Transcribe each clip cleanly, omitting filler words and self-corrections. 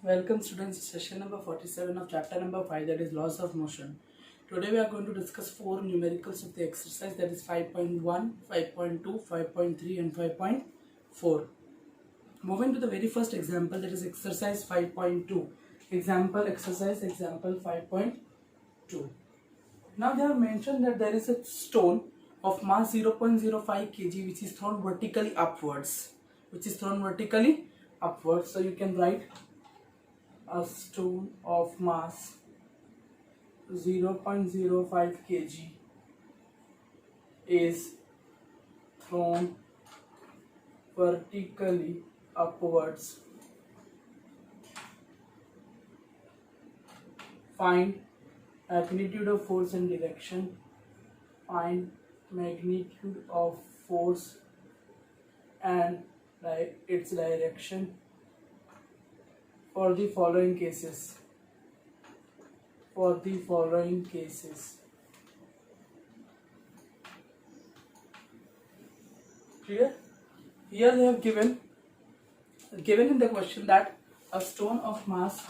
Welcome students to session number 47 of chapter number 5, that is laws of motion. Today we are going to discuss 4 numericals of the exercise, that is 5.1, 5.2, 5.3 and 5.4. Moving to the very first example, that is exercise 5.2. Example 5.2. Now they have mentioned that there is a stone of mass 0.05 kg which is thrown vertically upwards. So you can write a stone of mass 0.05 kg is thrown vertically upwards. Find magnitude of force and direction. Find magnitude of force and its direction for the following cases. Clear? Here they have given in the question that a stone of mass,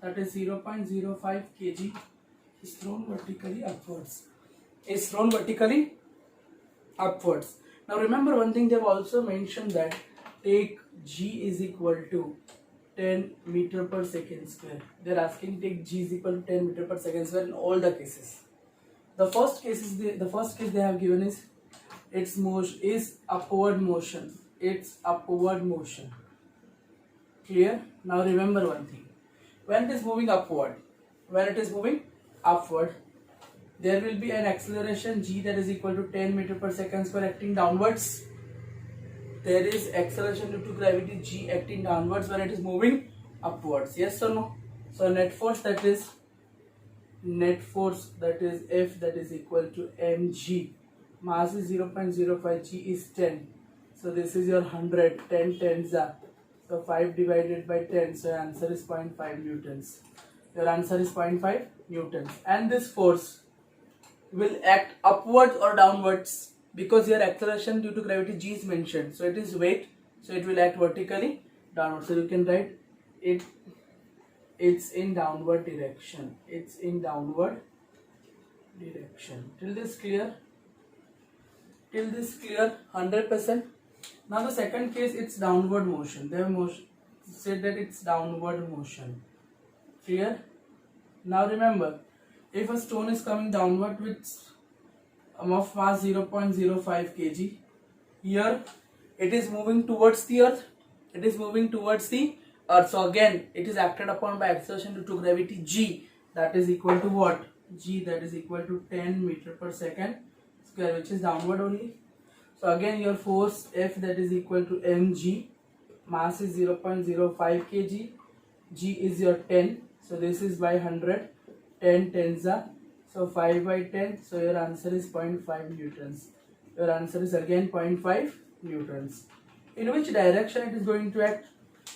that is 0.05 kg, is thrown vertically upwards. Now remember one thing, they have also mentioned that take g is equal to 10 meter per second square. They are asking take g is equal to 10 meter per second square in all the cases. The first case they have given is its motion is upward motion. Clear? Now remember one thing. When it is moving upward, there will be an acceleration g that is equal to 10 meter per second square acting downwards. There is acceleration due to gravity g acting downwards when it is moving upwards. Yes or no? So net force that is F, that is equal to mg. Mass is 0.05, g is 10. So this is your 100. 10 tens are. So 5 divided by 10. So your answer is 0.5 newtons. And this force will act upwards or downwards, because your acceleration due to gravity g is mentioned. So it is weight. So it will act vertically downwards. So you can write it's in downward direction. Till this clear? 100%. Now the second case, it's downward motion. They have said that it's downward motion. Clear? Now remember, if a stone is coming downward with of mass 0.05 kg, here it is moving towards the earth. So again, it is acted upon by acceleration due to gravity g, that is equal to what? G, that is equal to 10 meter per second square, which is downward only. So again your force F, that is equal to mg. Mass is 0.05 kg. G is your 10. So this is by 100. 10 tens are. So 5 by 10. So your answer is 0.5 newtons. Your answer is again 0.5 newtons. In which direction it is going to act?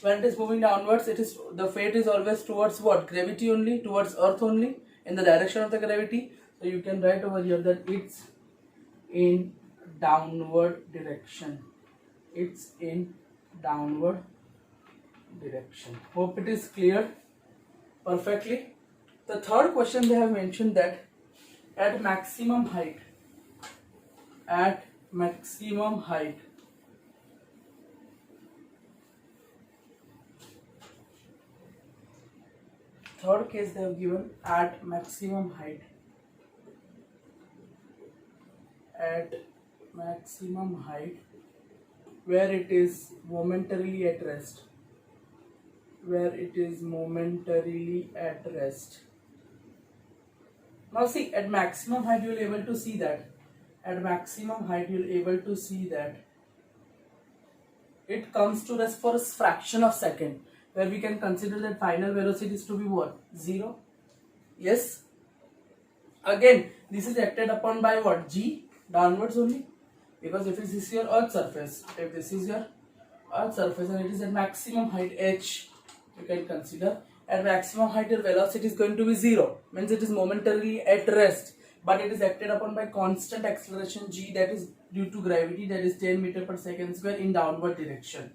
When it is moving downwards, the fate is always towards what? Gravity only, towards earth only, in the direction of the gravity. So you can write over here that it's in downward direction. Hope it is clear perfectly. The third question, they have mentioned that at maximum height, third case they have given at maximum height, where it is momentarily at rest. Now see, at maximum height you will able to see that. It comes to rest for a fraction of second, where we can consider that final velocity is to be what? 0. Yes. Again, this is acted upon by what? G, downwards only. Because if this is your earth surface, and it is at maximum height h, you can consider at maximum height your velocity is going to be 0. Means it is momentarily at rest, but it is acted upon by constant acceleration g, that is due to gravity, that is 10 meter per second square in downward direction.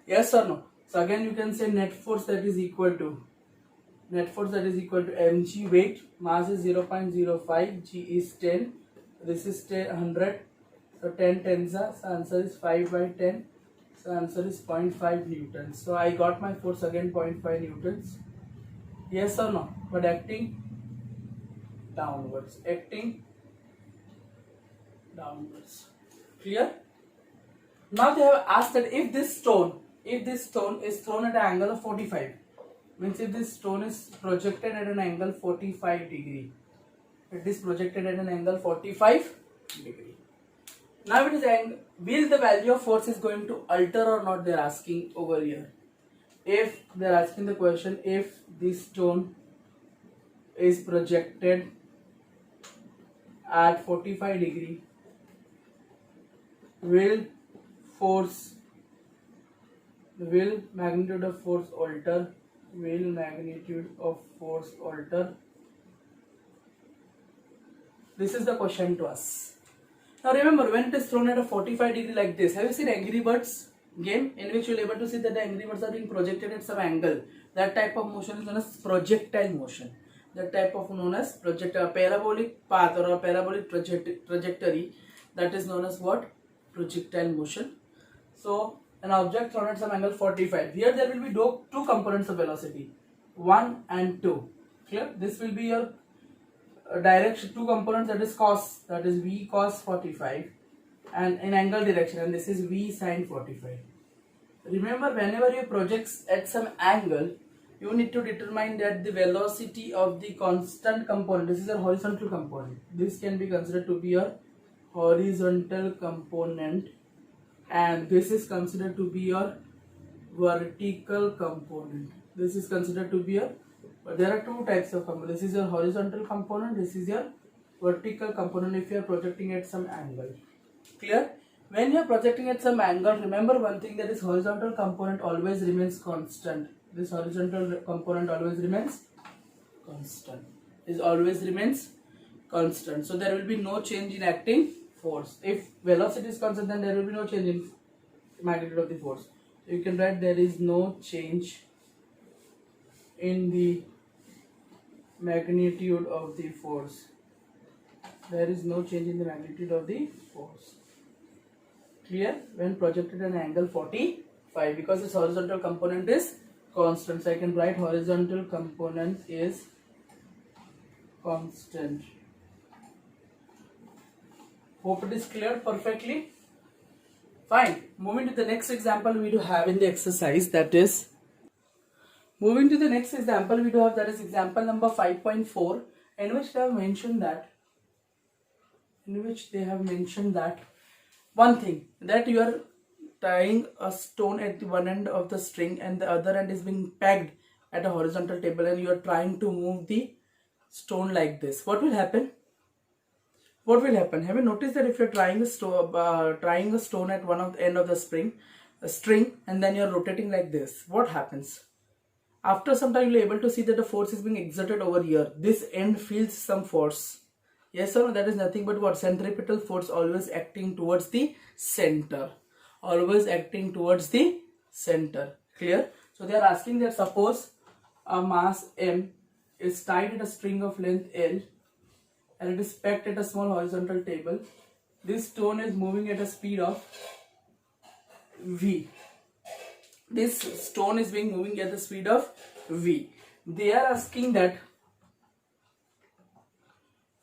Yes or no? So again you can say net force, that is equal to net force that is equal to mg. Weight, mass is 0.05, g is 10, this is 100, so 10 tens are, so answer is 5 by 10, so answer is 0.5 newtons. So I got my force again 0.5 newtons. Yes or no? But acting downwards, acting downwards. Clear? Now they have asked that if this stone is thrown at an angle of 45, means if this stone is projected at an angle 45 degree, it is projected at an angle 45 degree. Now it is will the value of force is going to alter or not, they are asking over here. If they are asking the question, if this stone is projected at 45 degree, will magnitude of force alter? Will magnitude of force alter? This is the question to us. Now remember, when it is thrown at a 45 degree like this, have you seen Angry Birds game, in which you will able to see that the Angry Birds are being projected at some angle? That type of motion is known as projectile motion. That type of known as parabolic path or a parabolic trajectory, that is known as what? Projectile motion. So an object thrown at some angle 45. Here there will be two components of velocity, 1 and 2. Clear? This will be your direction, two components, that is cos, that is v cos 45, and in angle direction, and this is v sin 45. Remember, whenever you project at some angle, you need to determine that the velocity of the constant component, this is a horizontal component, this can be considered to be your horizontal component, and this is considered to be your vertical component. This is considered to be your, but there are two types of component. This is your horizontal component, this is your vertical component if you are projecting at some angle. Clear? When you are projecting at some angle, remember one thing, that is horizontal component always remains constant. This horizontal component always remains constant. It always remains constant. So there will be no change in acting force. If velocity is constant, then there will be no change in magnitude of the force. So you can write there is no change in the magnitude of the force. There is no change in the magnitude of the force. Clear? When projected at an angle 45, because this horizontal component is constant. So I can write horizontal component is constant. Hope it is clear perfectly. Fine. Moving to the next example we do have in the exercise, that is example we do have, that is example number 5.4, in which they have mentioned that one thing, that you are tying a stone at the one end of the string and the other end is being pegged at a horizontal table, and you are trying to move the stone like this. What will happen? Have you noticed that if you are trying a stone at one of the end of the string, and then you are rotating like this, what happens? After some time, you are able to see that the force is being exerted over here. This end feels some force. Yes or no? That is nothing but what? Centripetal force, always acting towards the center. Clear? So they are asking that suppose a mass m is tied at a string of length L, and it is pegged at a small horizontal table. This stone is moving at a speed of v. This stone is being moving at the speed of v. They are asking that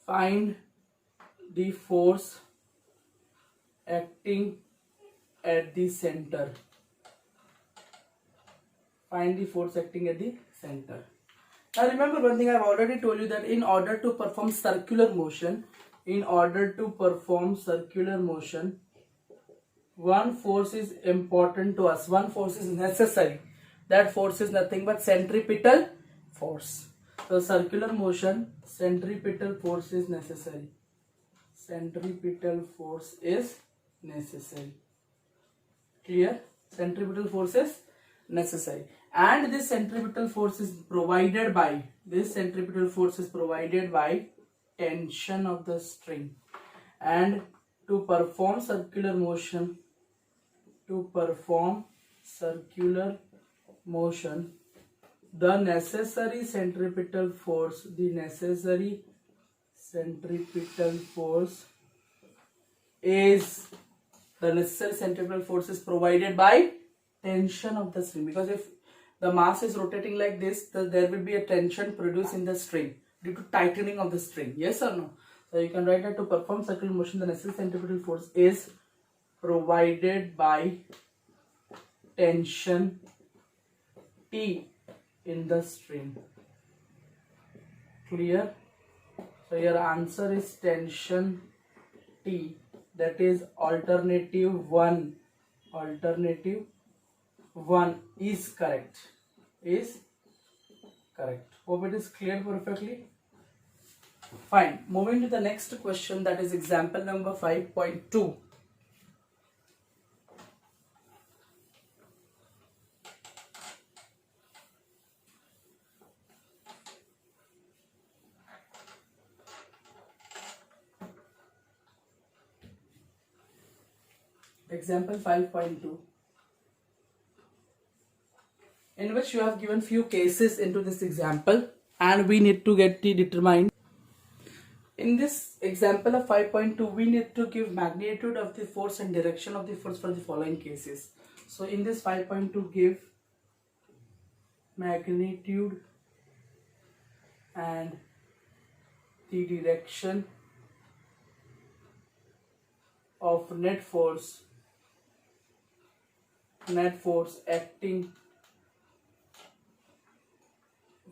find the force acting at the center. Now remember one thing, I have already told you that in order to perform circular motion, one force is important to us, one force is necessary. That force is nothing but centripetal force. So circular motion, centripetal force is necessary. Clear? Centripetal force is necessary, and this centripetal force is provided by tension of the string. And to perform circular motion, the necessary centripetal force, is provided by tension of the string, because if the mass is rotating like this, there will be a tension produced in the string due to tightening of the string. Yes or no? So you can write that to perform circular motion, the necessary centripetal force is provided by tension T in the string. Clear? So your answer is tension T, that is alternative 1. Alternative 1 is correct. Hope it is clear perfectly. Fine. Moving to the next question, that is example number 5.2. Example 5.2, in which you have given few cases into this example and we need to get the determined. In this example of 5.2, we need to give magnitude of the force and direction of the force for the following cases. So in this 5.2, give magnitude and the direction of net force acting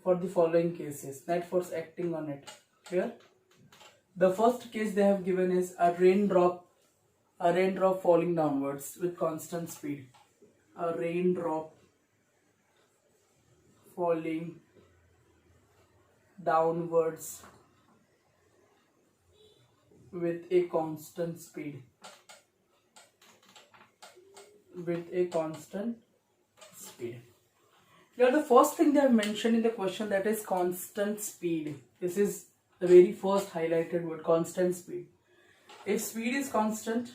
for the following cases. Net force acting on it. Clear? The first case they have given is a raindrop falling downwards with constant speed. A raindrop falling downwards with a constant speed. Now the first thing they have mentioned in the question, that is constant speed. This is the very first highlighted word, constant speed. If speed is constant,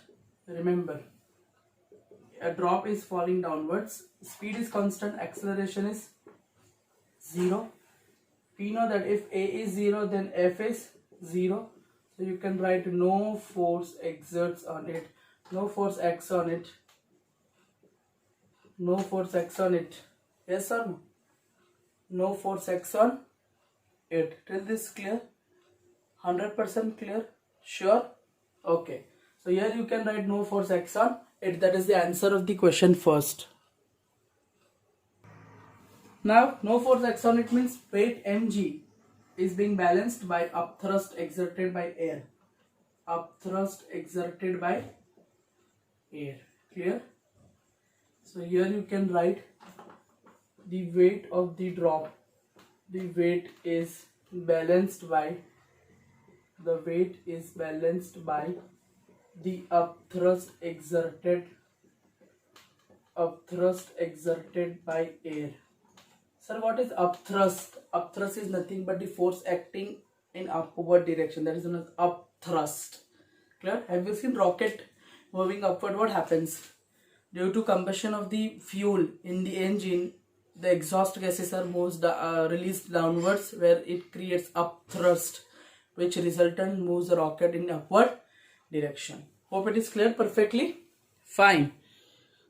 remember, a drop is falling downwards, speed is constant, acceleration is 0. We know that if A is 0, then F is 0. So you can write no force exerts on it, no force acts on it, no force acts on it. Yes or no? No force acts on it. Till this clear? 100% clear? Sure? Okay. So here you can write no force acts on it. That is the answer of the question first. Now, no force acts on it means weight mg is being balanced by upthrust exerted by air. Upthrust exerted by air. Clear? So here you can write the weight of the drop. The weight is balanced by the upthrust exerted by air. Sir, what is upthrust? Upthrust is nothing but the force acting in upward direction. That is known as upthrust. Clear? Have you seen rocket moving upward? What happens? Due to combustion of the fuel in the engine, the exhaust gases are released downwards, where it creates upthrust, which resultant moves the rocket in upward direction. Hope it is clear perfectly. Fine.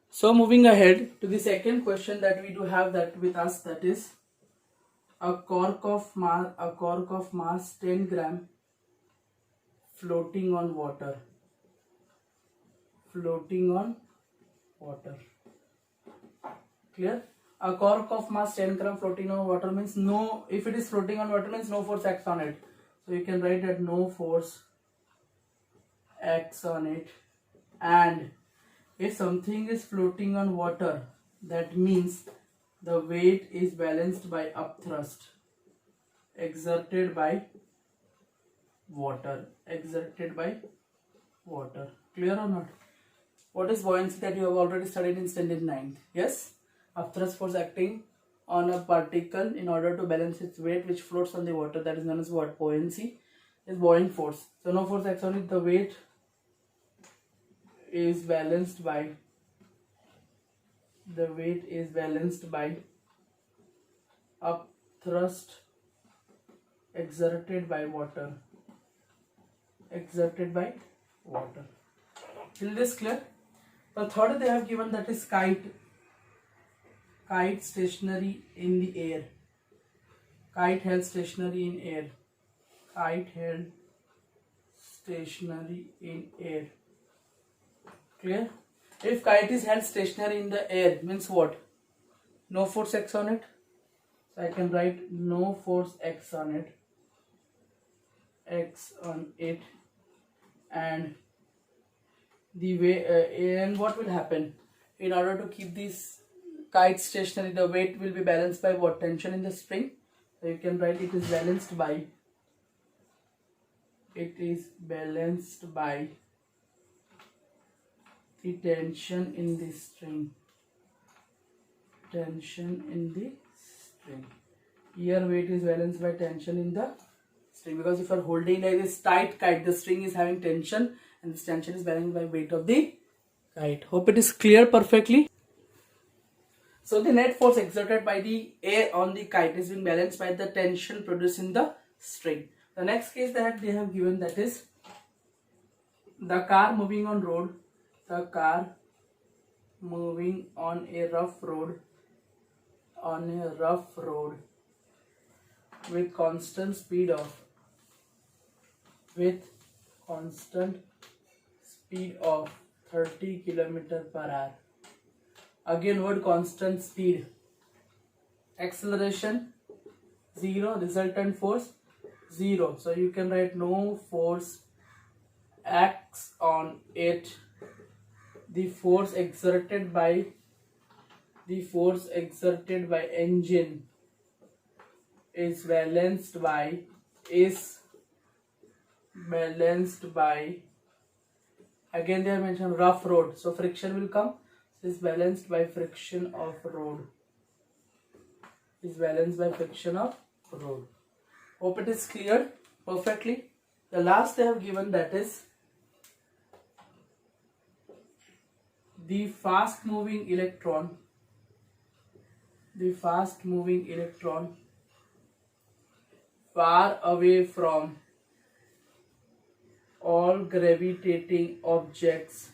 So moving ahead to the second question that we do have that with us, that is a cork of mass 10 gram floating on water. Clear? A cork of mass 10 gram floating on water means no, if it is floating on water means no force acts on it. So you can write that no force acts on it. And if something is floating on water, that means the weight is balanced by upthrust exerted by water. Clear or not? What is buoyancy? That you have already studied in standard 9th. Yes? Upthrust force acting on a particle in order to balance its weight, which floats on the water. That is known as what? Buoyancy. Is buoyant force. So no force acts on it. The weight is balanced by upthrust exerted by water. Exerted by water. Till this clear? The third they have given, that is kite. Kite stationary in the air. Kite held stationary in air. Kite held stationary in air. Clear? If kite is held stationary in the air, means what? No force x on it. So I can write no force x on it. X on it. And the way and what will happen? In order to keep this kite stationary, the weight will be balanced by what? Tension in the spring. So you can write it is balanced by. It is balanced by the tension in the string. Tension in the string. Here weight is balanced by tension in the string, because if you are holding like this tight kite, the string is having tension and this tension is balanced by weight of the kite. Hope it is clear perfectly. So the net force exerted by the air on the kite is being balanced by the tension produced in the string. The next case that they have given, that is the car moving on road. The car moving on a rough road. On a rough road with constant speed of 30 km/h. Again word constant speed. Acceleration 0, resultant force 0. So you can write no force acts on it. The force exerted by engine is balanced by again they have mentioned rough road, so friction will come. So is balanced by friction of road. Is balanced by friction of road. Hope it is clear perfectly. The last they have given, that is the fast moving electron. The fast moving electron far away from all gravitating objects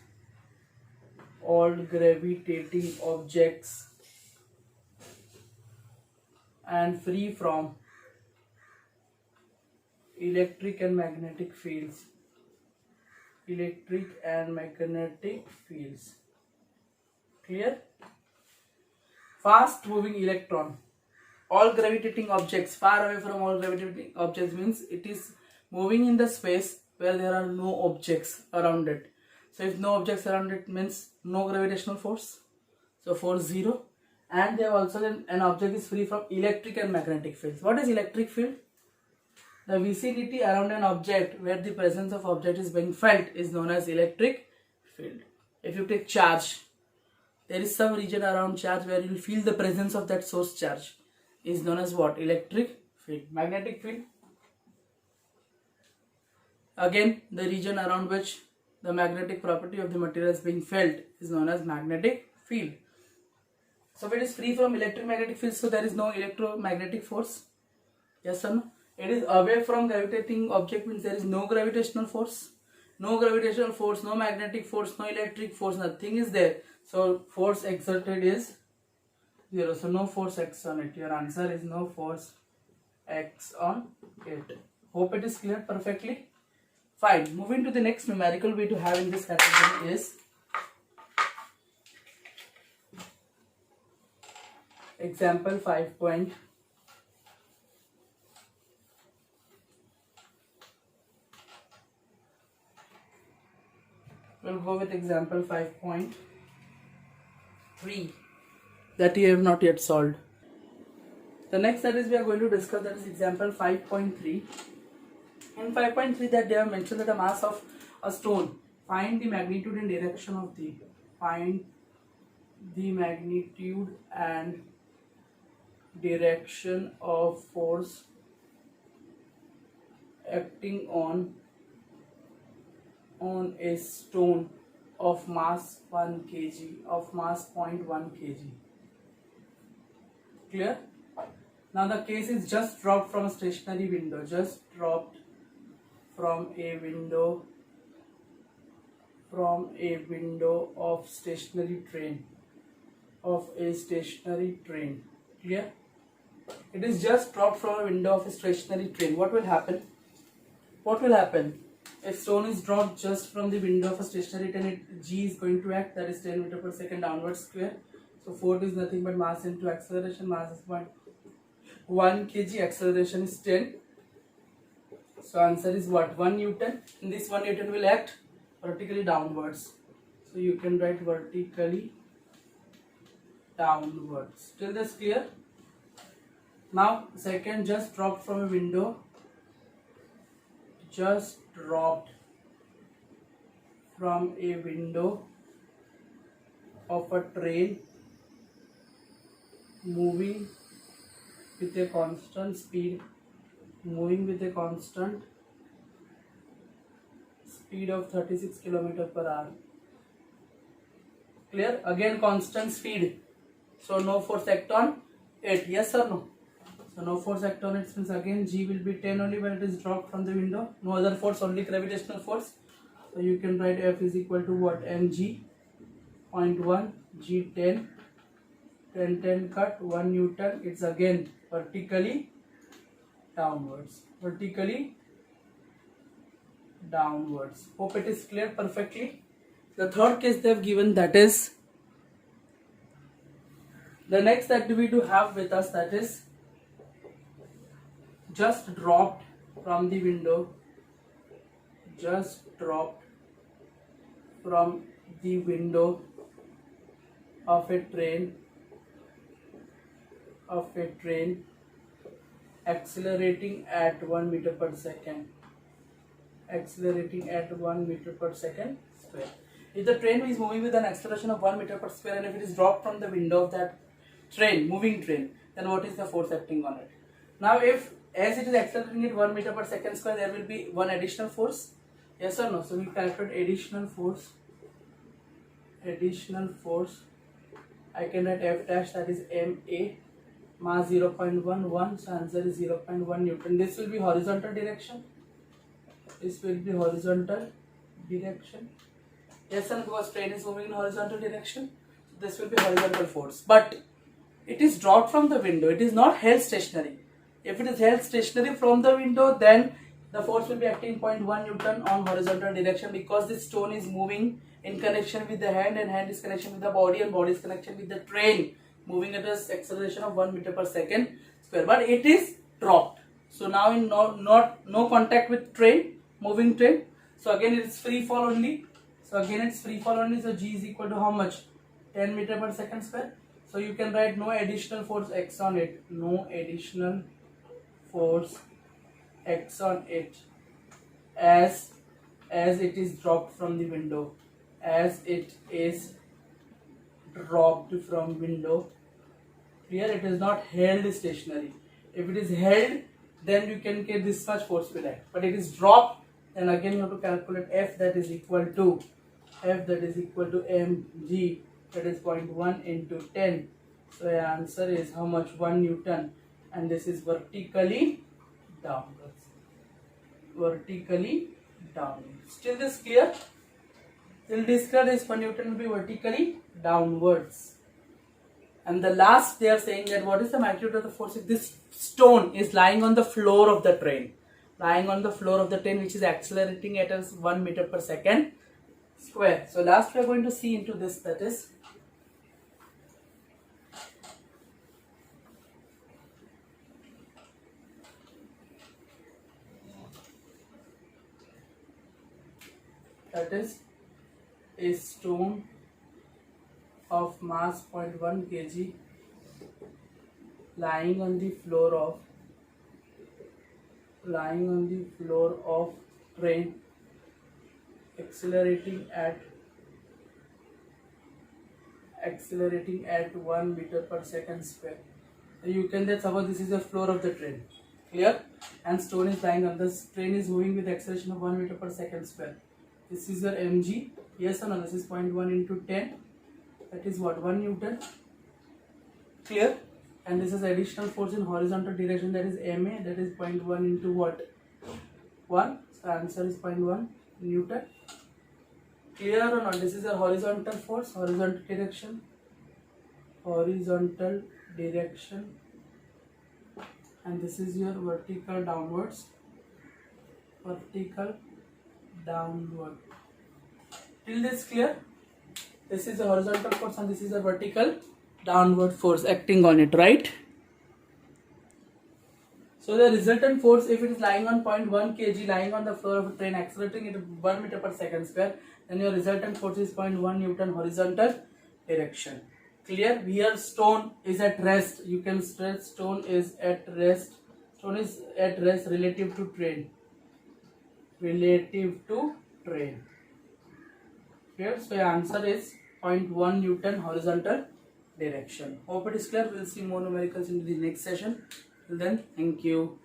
and free from electric and magnetic fields. Clear? Fast moving electron, all gravitating objects, far away from all gravitating objects, means it is moving in the space where there are no objects around it. So if no objects around it, means no gravitational force, so force 0. And they have also then an object is free from electric and magnetic fields. What is electric field? The vicinity around an object where the presence of object is being felt is known as electric field. If you take charge, there is some region around charge where you will feel the presence of that source charge, is known as what? Electric field. Magnetic field, again the region around which the magnetic property of the material is being felt is known as magnetic field. So if it is free from electromagnetic field, so there is no electromagnetic force. Yes or no? It is away from gravitating object, means there is no gravitational force. No gravitational force, no magnetic force, no electric force, nothing is there. So force exerted is 0. So no force x on it. Your answer is no force x on it. Hope it is clear perfectly. Fine. Moving to the next numerical way to have in this category is example 5 point. We'll go with example 5.3 that you have not yet solved. The next that is we are going to discuss, that is example 5.3. In 5.3 that they have mentioned that the mass of a stone, find the magnitude and direction of the, find the magnitude and direction of force acting on a stone of mass 1 kg, of mass 0.1 kg. Clear? Now the case is just dropped from a stationary window, just dropped from a window of stationary train, clear? It is just dropped from a window of a stationary train. What will happen if stone is dropped just from the window of a stationary train? G is going to act, that is 10 meter per second downward square. So force is nothing but mass into acceleration. Mass is 1 kg, acceleration is 10. So answer is what? 1 Newton. And this 1 Newton will act vertically downwards. So you can write vertically downwards. Till this clear? Now second, just dropped from a window. Just dropped from a window of a train moving with a constant speed, of 36 km per hour. Clear? Again constant speed. So no force act on it. Yes or no? So no force act on it, since again G will be 10 only when it is dropped from the window. No other force, only gravitational force. So you can write F is equal to what? mg 0.1, G 10, 10 cut, 1 Newton. It's again vertically downwards. Hope it is clear perfectly. The third case they have given, that is the next that we do have with us, that is just dropped from the window, of a train accelerating at 1 meter per second. Square. If the train is moving with an acceleration of 1 meter per square, and if it is dropped from the window of that moving train, then what is the force acting on it? Now if as it is accelerating at 1 meter per second square, there will be one additional force. Yes or no? So we calculate additional force. I can write F dash, that is ma, mass 0.11, so answer is 0.1 Newton. This will be horizontal direction. Yes or no? Because train is moving in horizontal direction. So this will be horizontal force. But it is dropped from the window. It is not held stationary. If it is held stationary from the window, then the force will be acting 0.1 Newton on horizontal direction, because this stone is moving in connection with the hand, and hand is connection with the body, and body is connection with the train, moving at an acceleration of 1 meter per second square. But it is dropped. So now in no contact with moving train. So again it is free fall only. So G is equal to how much? 10 meter per second square. So you can write no additional force X on it. As it is dropped from the window. Here it is not held stationary. If it is held, then you can get this much force will act. But it is dropped, then again you have to calculate F, that is equal to mg, that is 0.1 into 10. So the answer is how much? 1 Newton, and this is vertically downwards. Still this clear? Till this clear, this 1 Newton will be vertically downwards. And the last, they are saying that what is the magnitude of the force if this stone is lying on the floor of the train, which is accelerating at 1 meter per second square. So last we are going to see into this, that is a stone of mass 0.1 kg lying on the floor of train accelerating at 1 meter per second square. So you can then suppose this is the floor of the train, clear, and stone is lying on this. Train is moving with acceleration of 1 meter per second square. This is your mg. Yes or no? This is 0.1 into 10. That is what? 1 Newton. Clear? and this is additional force in horizontal direction, that is ma, that is 0.1 into what, 1. So answer is 0.1 Newton. Clear or not? This is a horizontal force, horizontal direction, and this is your vertical downward. Till this clear? This is a horizontal force and this is a vertical downward force acting on it, right? So the resultant force, if it is lying on 0.1 kg, lying on the floor of a train, accelerating it 1 meter per second square, then your resultant force is 0.1 Newton horizontal direction. Clear? Here stone is at rest. You can stress stone is at rest. Stone is at rest relative to train. Here, so your answer is 0.1 Newton horizontal direction. Hope it is clear. We'll see more numericals in the next session. Till then, thank you.